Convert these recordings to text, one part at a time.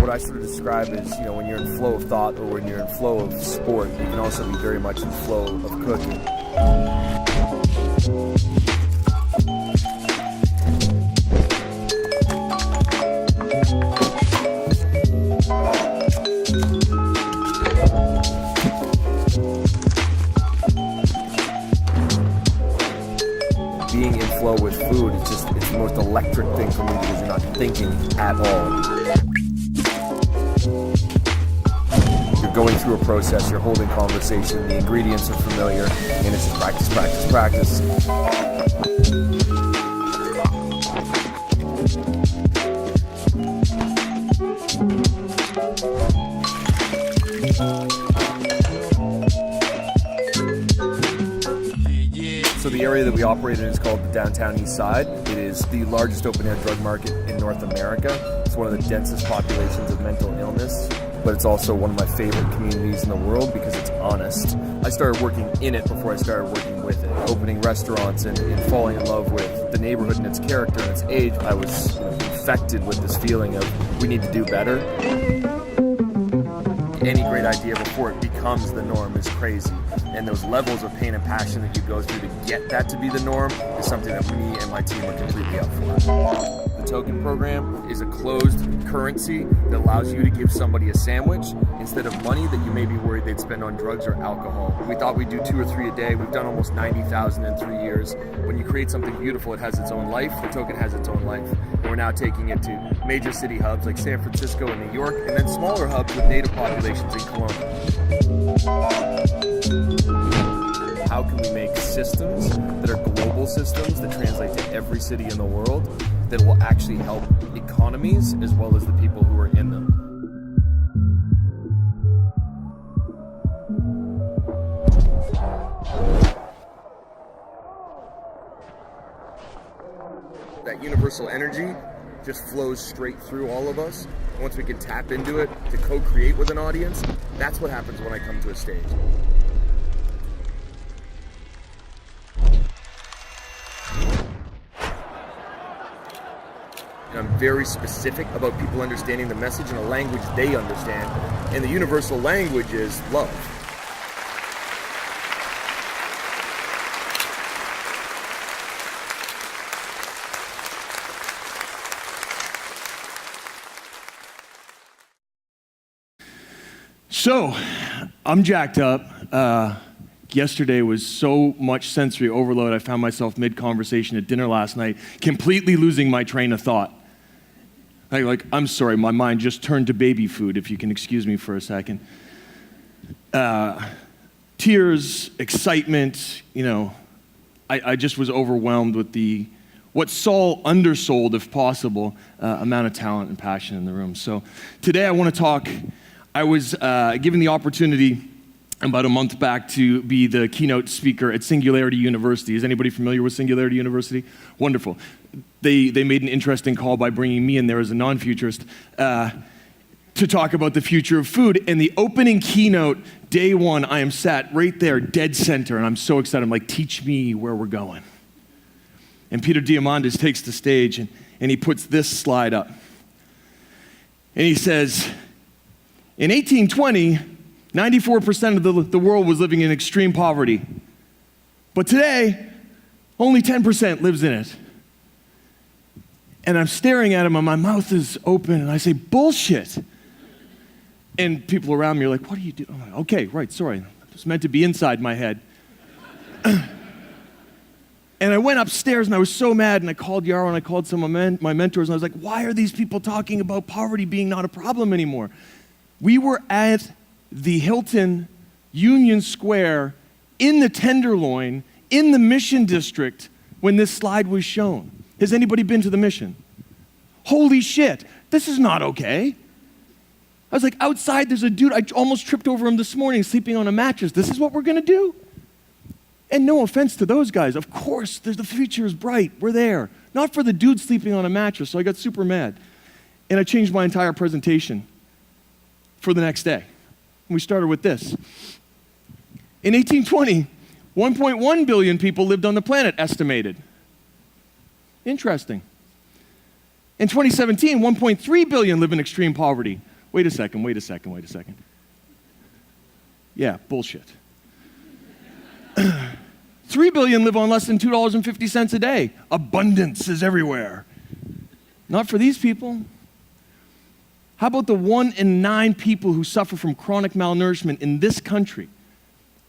what I sort of describe as, when you're in flow of thought or when you're in flow of sport, you can also be very much in flow of cooking. Being in flow with food, it's the most electric thing for me because you're not thinking at all. You're going through a process, you're holding conversation, the ingredients are familiar, and it's just practice, practice, practice. So the area that we operate in is called the Downtown East Side. It is the largest open-air drug market in North America. It's one of the densest populations of mental illness, but it's also one of my favorite communities in the world because it's honest. I started working in it before I started working with it. Opening restaurants and falling in love with the neighborhood and its character and its age, I was infected with this feeling of we need to do better. Any great idea before it becomes the norm is crazy. And those levels of pain and passion that you go through to get that to be the norm is something that me and my team are completely up for. The token program is a closed currency that allows you to give somebody a sandwich instead of money that you may be worried they'd spend on drugs or alcohol. We thought we'd do 2 or 3 a day. We've done almost 90,000 in 3 years. When you create something beautiful, it has its own life. The token has its own life. And we're now taking it to major city hubs like San Francisco and New York, and then smaller hubs with native populations in Kelowna. How can we make systems that are global systems that translate to every city in the world that will actually help economies as well as the people who are in them? That universal energy just flows straight through all of us. Once we can tap into it to co-create with an audience, that's what happens when I come to a stage. And I'm very specific about people understanding the message in a language they understand, and the universal language is love. So, I'm jacked up. Yesterday was so much sensory overload, I found myself mid-conversation at dinner last night, completely losing my train of thought. I'm sorry, my mind just turned to baby food, if you can excuse me for a second. Tears, excitement, I just was overwhelmed with what Saul undersold, if possible, amount of talent and passion in the room. So today I want to talk. I was given the opportunity about a month back to be the keynote speaker at Singularity University. Is anybody familiar with Singularity University? Wonderful. They made an interesting call by bringing me in there as a non-futurist to talk about the future of food. And the opening keynote, day one, I am sat right there, dead center, and I'm so excited. I'm like, teach me where we're going. And Peter Diamandis takes the stage, and he puts this slide up. And he says, in 1820, 94% of the world was living in extreme poverty. But today, only 10% lives in it. And I'm staring at him, and my mouth is open, and I say, bullshit. And people around me are like, what are you doing? I'm like, okay, right, sorry. It was meant to be inside my head. And I went upstairs, and I was so mad, and I called Yarrow, and I called some of my mentors, and I was like, why are these people talking about poverty being not a problem anymore? We were at the Hilton Union Square in the Tenderloin in the Mission District when this slide was shown. Has anybody been to the Mission? Holy shit, this is not okay. I was like, outside there's a dude, I almost tripped over him this morning sleeping on a mattress. This is what we're gonna do? And no offense to those guys, of course, the future is bright, we're there. Not for the dude sleeping on a mattress, so I got super mad. And I changed my entire presentation for the next day. We started with this. In 1820, 1.1 billion people lived on the planet, estimated. Interesting. In 2017, 1.3 billion live in extreme poverty. Wait a second. Yeah, bullshit. 3 billion live on less than $2.50 a day. Abundance is everywhere. Not for these people. How about the 1 in 9 people who suffer from chronic malnourishment in this country,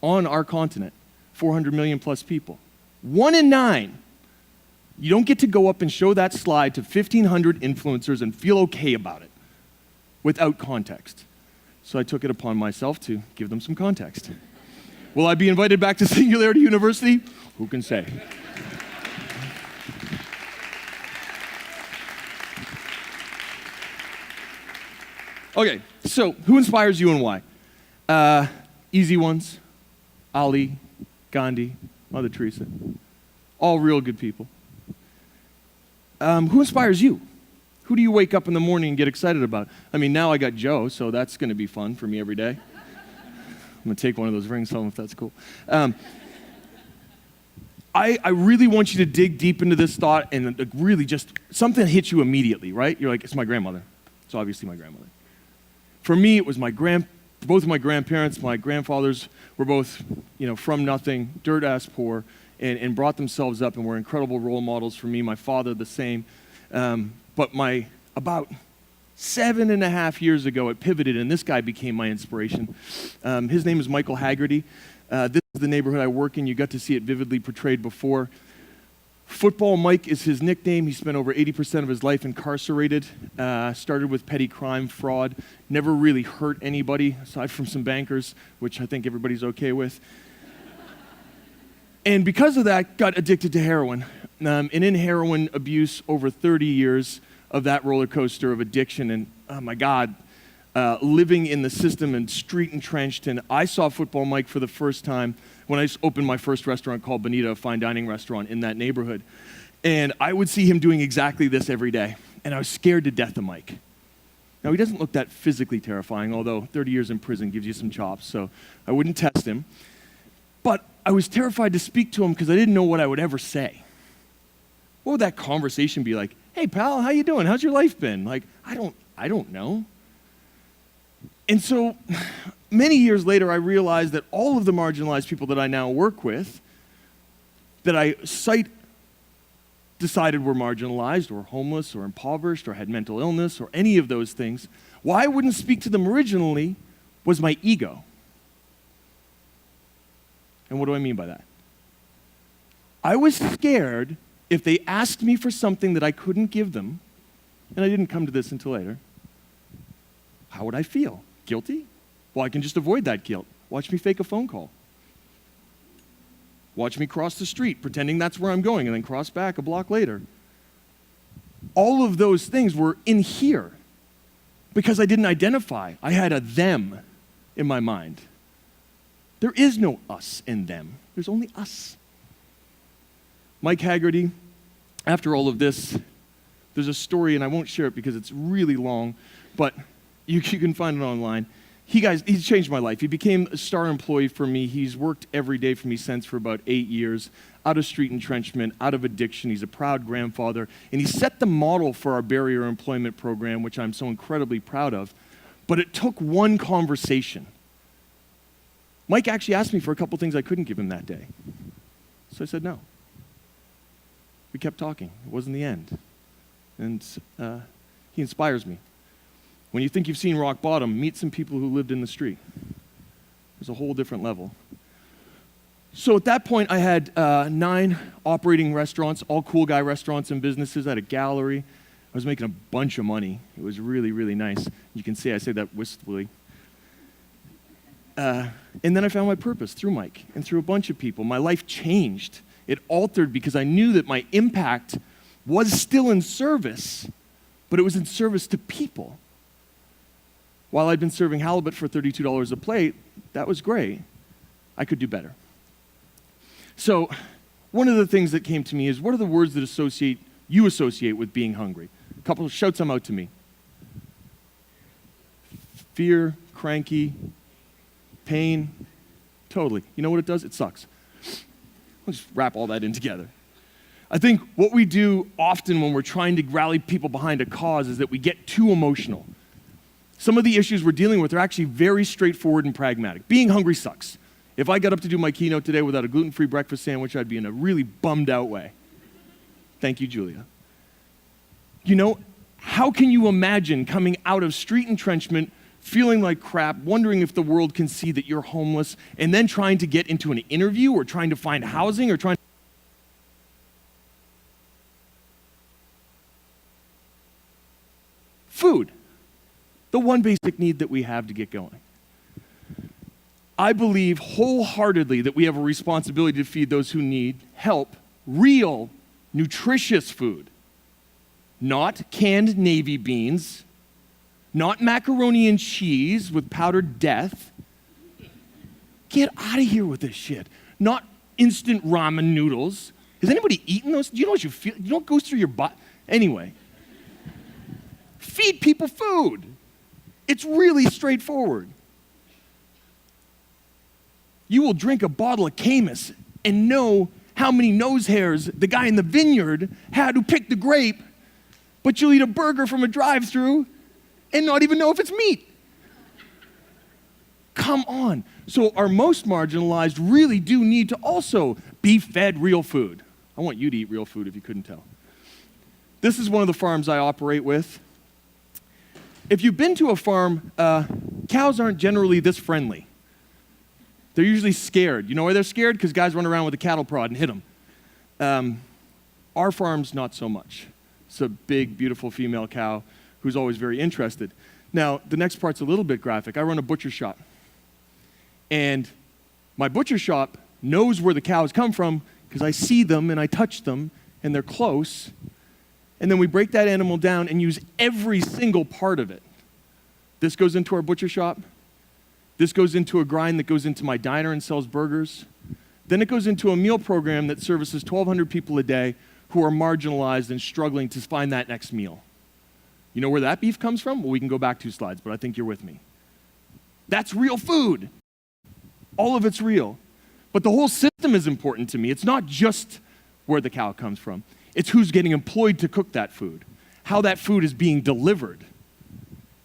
on our continent? 400 million plus people. 1 in 9. You don't get to go up and show that slide to 1,500 influencers and feel okay about it without context. So I took it upon myself to give them some context. Will I be invited back to Singularity University? Who can say? Okay, so who inspires you and why? Easy ones. Ali, Gandhi, Mother Teresa. All real good people. Who inspires you? Who do you wake up in the morning and get excited about? I mean, now I got Joe, so that's going to be fun for me every day. I'm going to take one of those rings home if that's cool. I really want you to dig deep into this thought and really just, something hits you immediately, right? You're like, it's my grandmother. It's obviously my grandmother. For me, it was both of my grandparents. My grandfathers were both, from nothing, dirt-ass poor, and brought themselves up and were incredible role models for me. My father, the same. But about 7.5 years ago, it pivoted, and this guy became my inspiration. His name is Michael Haggerty. This is the neighborhood I work in. You got to see it vividly portrayed before. Football Mike is his nickname. He spent over 80% of his life incarcerated, started with petty crime, fraud, never really hurt anybody, aside from some bankers, which I think everybody's okay with. And because of that, got addicted to heroin. And in heroin abuse, over 30 years of that roller coaster of addiction. And oh my God, living in the system and street entrenched. And I saw Football Mike for the first time when I opened my first restaurant called Bonita, a fine dining restaurant in that neighborhood. And I would see him doing exactly this every day. And I was scared to death of Mike. Now, he doesn't look that physically terrifying, although 30 years in prison gives you some chops, so I wouldn't test him. But I was terrified to speak to him because I didn't know what I would ever say. What would that conversation be like? Hey, pal, how you doing? How's your life been? Like, I don't know. And so many years later, I realized that all of the marginalized people that I now work with, that I decided were marginalized or homeless or impoverished or had mental illness or any of those things, why I wouldn't speak to them originally was my ego. And what do I mean by that? I was scared if they asked me for something that I couldn't give them, and I didn't come to this until later, how would I feel? Guilty? Well, I can just avoid that guilt. Watch me fake a phone call. Watch me cross the street, pretending that's where I'm going, and then cross back a block later. All of those things were in here because I didn't identify. I had a them in my mind. There is no us and them. There's only us. Mike Haggerty, after all of this, there's a story, and I won't share it because it's really long, but you can find it online. He's changed my life. He became a star employee for me. He's worked every day for me since for about 8 years, out of street entrenchment, out of addiction. He's a proud grandfather, and he set the model for our barrier employment program, which I'm so incredibly proud of. But it took one conversation. Mike actually asked me for a couple things I couldn't give him that day. So I said no. We kept talking. It wasn't the end. And he inspires me. When you think you've seen rock bottom, meet some people who lived in the street. There's a whole different level. So at that point, I had 9 operating restaurants, all cool guy restaurants and businesses. I had a gallery. I was making a bunch of money. It was really, really nice. You can see I say that wistfully. And then I found my purpose through Mike and through a bunch of people. My life changed. It altered because I knew that my impact was still in service, but it was in service to people. While I'd been serving halibut for $32 a plate, that was great. I could do better. So one of the things that came to me is, what are the words that you associate with being hungry? A couple, shout some out to me. Fear, cranky, pain, totally. You know what it does? It sucks. Let's just wrap all that in together. I think what we do often when we're trying to rally people behind a cause is that we get too emotional. Some of the issues we're dealing with are actually very straightforward and pragmatic. Being hungry sucks. If I got up to do my keynote today without a gluten-free breakfast sandwich, I'd be in a really bummed out way. Thank you, Julia. You know, how can you imagine coming out of street entrenchment, feeling like crap, wondering if the world can see that you're homeless, and then trying to get into an interview or trying to find housing or trying food, the one basic need that we have to get going. I believe wholeheartedly that we have a responsibility to feed those who need help, real, nutritious food. Not canned navy beans, not macaroni and cheese with powdered death. Get out of here with this shit. Not instant ramen noodles. Has anybody eaten those? Do you know what you feel? You know what goes through your butt? Anyway. Feed people food. It's really straightforward. You will drink a bottle of Camus and know how many nose hairs the guy in the vineyard had who picked the grape, but you'll eat a burger from a drive-thru and not even know if it's meat. Come on. So our most marginalized really do need to also be fed real food. I want you to eat real food if you couldn't tell. This is one of the farms I operate with. If you've been to a farm, cows aren't generally this friendly. They're usually scared. You know why they're scared? Because guys run around with a cattle prod and hit them. Our farm's not so much. It's a big, beautiful female cow who's always very interested. Now, the next part's a little bit graphic. I run a butcher shop. And my butcher shop knows where the cows come from because I see them and I touch them and they're close. And then we break that animal down and use every single part of it. This goes into our butcher shop. This goes into a grind that goes into my diner and sells burgers. Then it goes into a meal program that services 1,200 people a day who are marginalized and struggling to find that next meal. You know where that beef comes from? Well, we can go back 2 slides, but I think you're with me. That's real food. All of it's real. But the whole system is important to me. It's not just where the cow comes from. It's who's getting employed to cook that food, how that food is being delivered.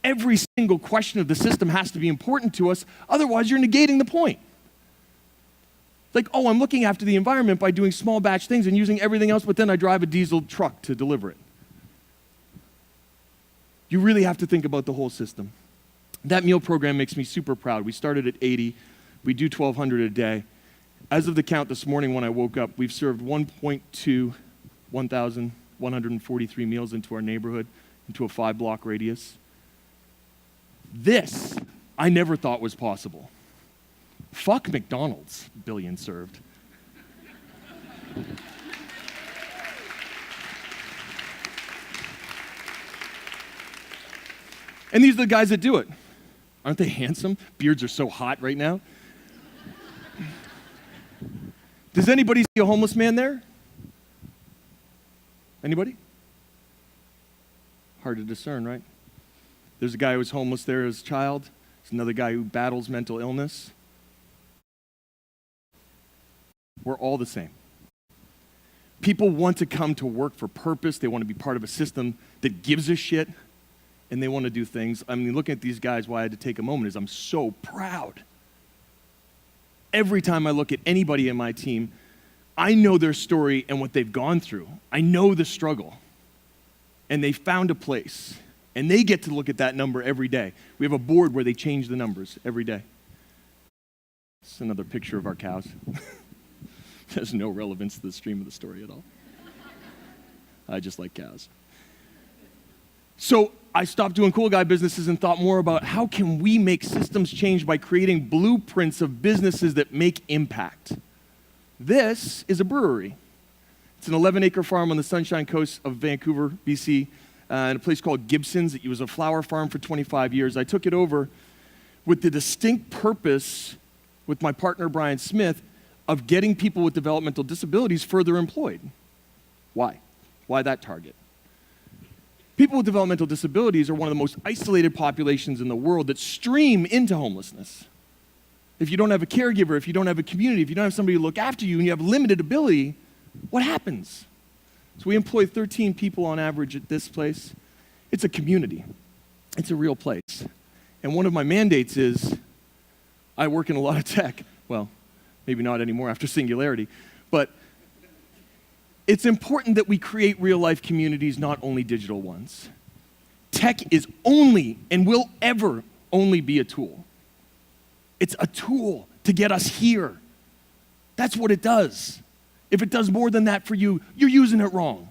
Every single question of the system has to be important to us, otherwise you're negating the point. Like, oh, I'm looking after the environment by doing small batch things and using everything else, but then I drive a diesel truck to deliver it. You really have to think about the whole system. That meal program makes me super proud. We started at 80. We do 1,200 a day. As of the count this morning when I woke up, we've served 1,143 meals into our neighborhood, into a 5-block radius. This, I never thought was possible. Fuck McDonald's, billion served. And these are the guys that do it. Aren't they handsome? Beards are so hot right now. Does anybody see a homeless man there? Anybody? Hard to discern, right? There's a guy who was homeless there as a child. There's another guy who battles mental illness. We're all the same. People want to come to work for purpose. They want to be part of a system that gives a shit, and they want to do things. I mean, looking at these guys, why I had to take a moment is I'm so proud. Every time I look at anybody in my team, I know their story and what they've gone through. I know the struggle. And they found a place. And they get to look at that number every day. We have a board where they change the numbers every day. It's another picture of our cows. There's no relevance to the stream of the story at all. I just like cows. So I stopped doing cool guy businesses and thought more about how can we make systems change by creating blueprints of businesses that make impact. This is a brewery. It's an 11-acre farm on the Sunshine Coast of Vancouver, BC, in a place called Gibson's. It was a flower farm for 25 years. I took it over with the distinct purpose, with my partner Brian Smith, of getting people with developmental disabilities further employed. Why? Why that target? People with developmental disabilities are one of the most isolated populations in the world that stream into homelessness. If you don't have a caregiver, if you don't have a community, if you don't have somebody to look after you and you have limited ability, what happens? So we employ 13 people on average at this place. It's a community. It's a real place. And one of my mandates is, I work in a lot of tech. Well, maybe not anymore after Singularity, but it's important that we create real-life communities, not only digital ones. Tech is only and will ever only be a tool. It's a tool to get us here. That's what it does. If it does more than that for you, you're using it wrong.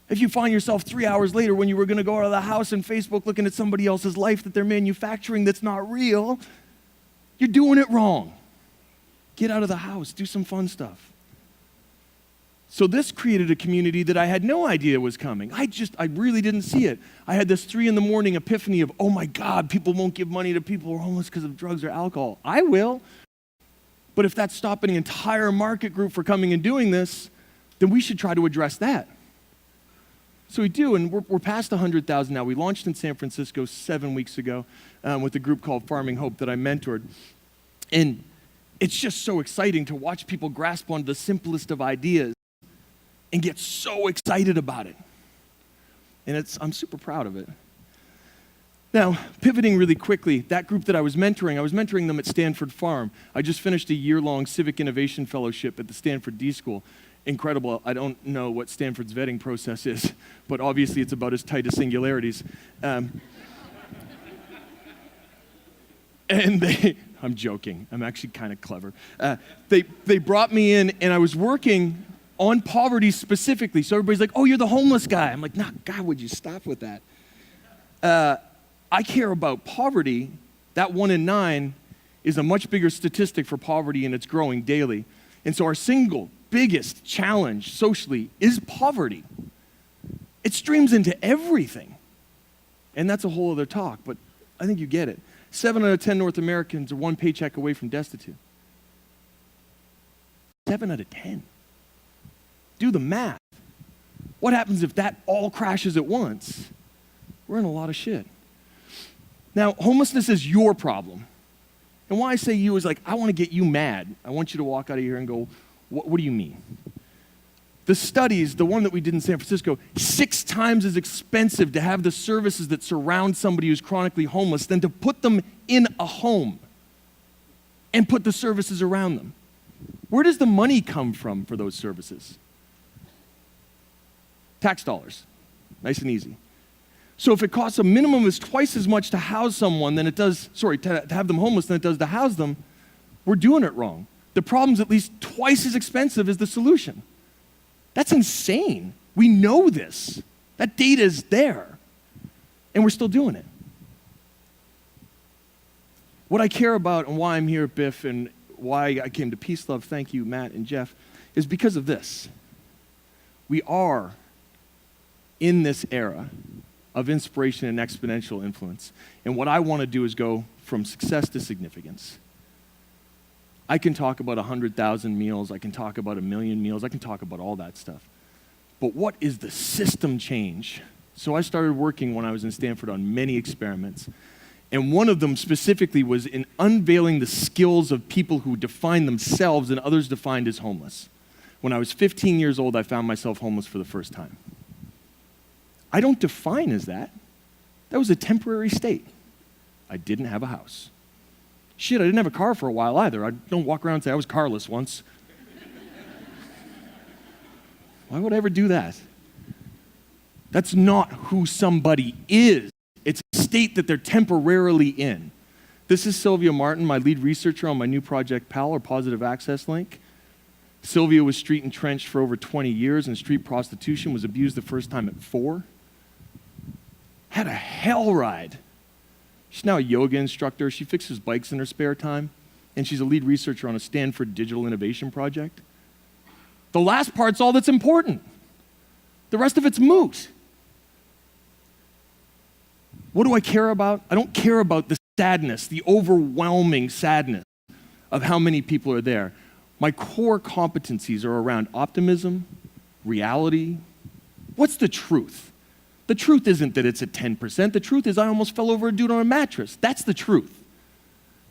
If you find yourself 3 hours later when you were going to go out of the house and Facebook looking at somebody else's life that they're manufacturing that's not real, you're doing it wrong. Get out of the house. Do some fun stuff. So this created a community that I had no idea was coming. I really didn't see it. I had this 3 a.m. epiphany of, oh my God, people won't give money to people who are homeless because of drugs or alcohol. I will. But if that's stopping an entire market group for coming and doing this, then we should try to address that. So we do, and we're past 100,000 now. We launched in San Francisco 7 weeks ago with a group called Farming Hope that I mentored. And it's just so exciting to watch people grasp onto the simplest of ideas and get so excited about it. And I'm super proud of it. Now, pivoting really quickly, that group that I was mentoring them at Stanford Farm. I just finished a year-long civic innovation fellowship at the Stanford D School. Incredible. I don't know what Stanford's vetting process is, but obviously it's about as tight as Singularities. I'm joking. I'm actually kind of clever. They brought me in, and I was working on poverty specifically. So everybody's like, oh, you're the homeless guy. I'm like, nah, God, would you stop with that? I care about poverty. That 1 in 9 is a much bigger statistic for poverty, and it's growing daily. And so our single biggest challenge socially is poverty. It streams into everything. And that's a whole other talk, but I think you get it. 7 out of 10 North Americans are 1 paycheck away from destitute. 7 out of 10. Do the math. What happens if that all crashes at once? We're in a lot of shit. Now, homelessness is your problem. And why I say you is like, I want to get you mad. I want you to walk out of here and go, what do you mean? The studies, the one that we did in San Francisco, 6 times as expensive to have the services that surround somebody who's chronically homeless than to put them in a home and put the services around them. Where does the money come from for those services? Tax dollars. Nice and easy. So if it costs a minimum is twice as much to house someone than it does, to have them homeless than it does to house them, we're doing it wrong. The problem's at least twice as expensive as the solution. That's insane. We know this. That data is there. And we're still doing it. What I care about and why I'm here at BIF and why I came to Peace Love, thank you, Matt and Jeff, is because of this. We are in this era of inspiration and exponential influence. And what I want to do is go from success to significance. I can talk about 100,000 meals, I can talk about 1 million meals, I can talk about all that stuff. But what is the system change? So I started working when I was in Stanford on many experiments. And one of them specifically was in unveiling the skills of people who define themselves and others defined as homeless. When I was 15 years old, I found myself homeless for the first time. I don't define as that. That was a temporary state. I didn't have a house. Shit, I didn't have a car for a while either. I don't walk around and say I was carless once. Why would I ever do that? That's not who somebody is. It's a state that they're temporarily in. This is Sylvia Martin, my lead researcher on my new project, PAL, or Positive Access Link. Sylvia was street entrenched for over 20 years and street prostitution, was abused the first time at 4. Had a hell ride. She's now a yoga instructor. She fixes bikes in her spare time, and she's a lead researcher on a Stanford digital innovation project. The last part's all that's important. The rest of it's moot. What do I care about? I don't care about the sadness, the overwhelming sadness of how many people are there. My core competencies are around optimism, reality. What's the truth? The truth isn't that it's at 10%. The truth is I almost fell over a dude on a mattress. That's the truth.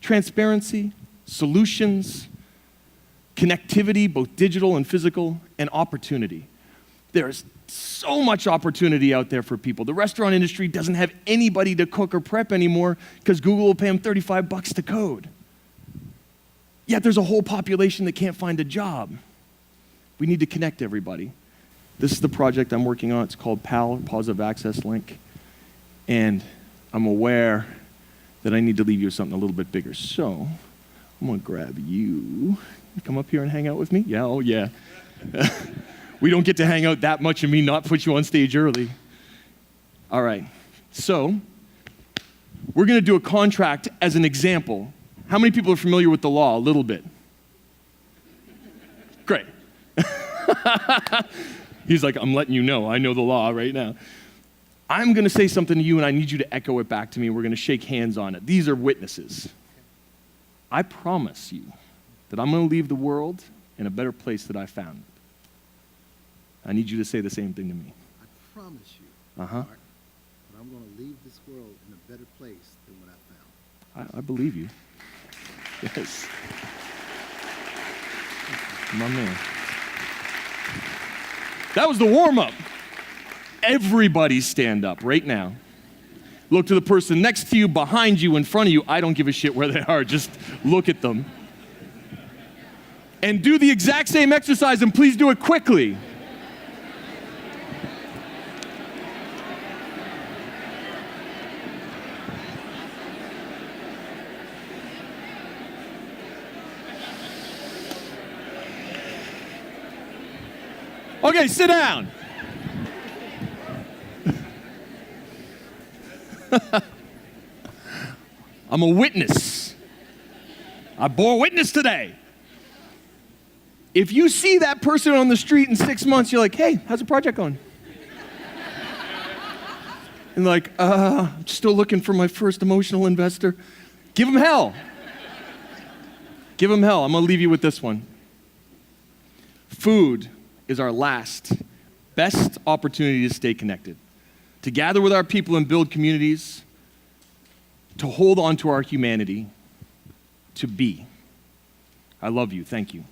Transparency, solutions, connectivity, both digital and physical, and opportunity. There's So much opportunity out there for people. The restaurant industry doesn't have anybody to cook or prep anymore because Google will pay them $35 to code. Yet there's a whole population that can't find a job. We need to connect everybody. This is the project I'm working on. It's called PAL, Positive Access Link. And I'm aware that I need to leave you with something a little bit bigger. So I'm going to grab you. Come up here and hang out with me? Yeah, oh yeah. We don't get to hang out that much and me not put you on stage early. All right. So we're going to do a contract as an example. How many people are familiar with the law? A little bit. Great. He's like, I'm letting you know. I know the law right now. I'm going to say something to you, and I need you to echo it back to me. We're going to shake hands on it. These are witnesses. I promise you that I'm going to leave the world in a better place than I found it. I need you to say the same thing to me. I promise you, Mark, that I'm going to leave this world in a better place than what I found. I believe you. Yes. My man. That was the warm-up. Everybody stand up right now. Look to the person next to you, behind you, in front of you. I don't give a shit where they are. Just look at them. And do the exact same exercise, and please do it quickly. Okay, sit down. I'm a witness. I bore witness today. If you see that person on the street in 6 months, you're like, hey, how's the project going? And like, I'm still looking for my first emotional investor. Give them hell. Give them hell. I'm going to leave you with this one. Food is our last, best opportunity to stay connected, to gather with our people and build communities, to hold on to our humanity, to be. I love you. Thank you.